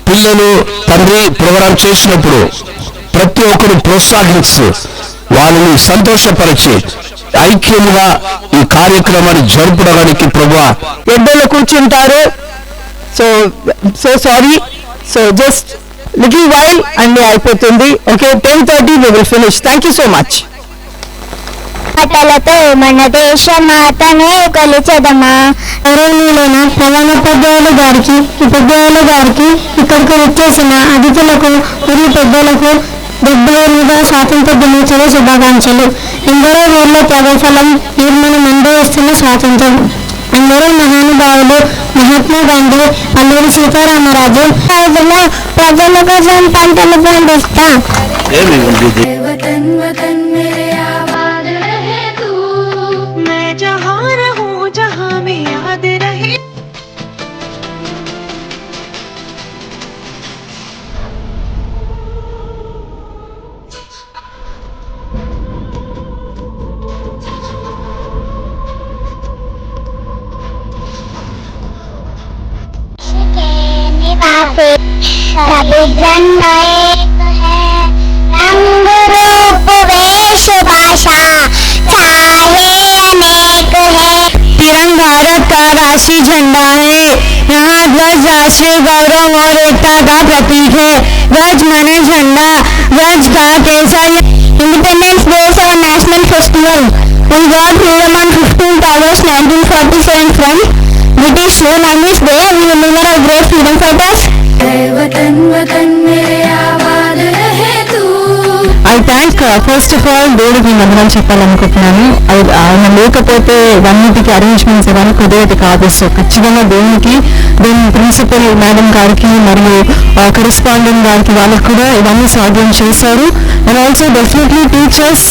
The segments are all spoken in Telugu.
పిల్లలు తండ్రి ప్రోగ్రాం చేసినప్పుడు ప్రతి ఒక్కరు ప్రోత్సహిస్తూ వాళ్ళని సంతోషపరిచి ఐక్యముగా ఈ కార్యక్రమాన్ని జరుపుకోవడానికి ప్రభువా ఎడ్డలో కూర్చుంటారు. So sorry, so just little while అన్ని అయిపోతుంది. Okay, 10:30 we will finish. Thank you so much. పాటలతో మన దేశ మాతనే కొలిచెదమా. గౌరవనీయులైన ప్రధానోపాధ్యాయులు గారికి, ఉపాధ్యాయుల గారికి, ఇక్కడికి వచ్చేసిన అతిథులకు మరియు పెద్దలకు 78వ స్వాతంత్ర దినోత్సవ శుభాకాంక్షలు. ఎందరో వీళ్ళ త్యాగఫలం నిర్మాణం అనుభవిస్తున్న స్వాతంత్రం. అందరూ మహానుభావులు మహాత్మా గాంధీ, అల్లూరి సీతారామరాజు ప్రజల కోసం పంటలు పండిస్తా. सभी जन एक है, रंग रूप वेश भाषा चाहे अनेक है. तिरंगा भारत का राष्ट्रीय झंडा है. यहाँ ध्वज राष्ट्रीय गौरव और एकता का प्रतीक है. ध्वज माने झंडा, ध्वज का केसर. Independence day is our national festival. We got freedom on 15th August 1947 from British rule. On this day we remember our great freedom fighters. वतन वतन मेरे आबाद रहे तू. I thank first of all దేవుడికి వందనాలు చెప్పాలనుకుంటున్నాను. ఆయన లేకపోతే ఇవన్నిటికి అరేంజ్మెంట్స్ ఇవన్నీ కుదిరేది కాదు. సో ఖచ్చితంగా దేవునికి, దీని ప్రిన్సిపల్ మేడం గారికి మరియు కరెస్పాండెంట్ గారికి వాళ్ళకి కూడా ఇవన్నీ సాధ్యం చేశారు. And also definitely teachers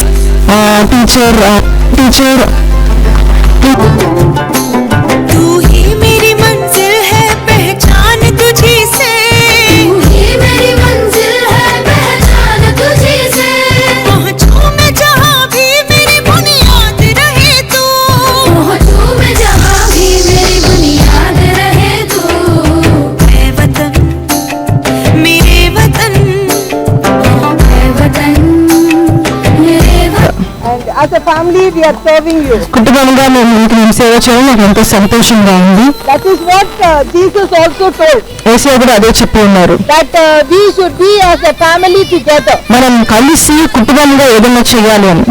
as a family we are serving you. కుటుంబంగా మేము సేవ చేయడం నాకు ఎంతో సంతోషంగా ఉంది. That is what Jesus also told. యేసు కూడా అదే చెప్పి ఉన్నారు. That we should be as a family together. మనం కలిసి కుటుంబంగా ఏదైనా చేయాలి అని.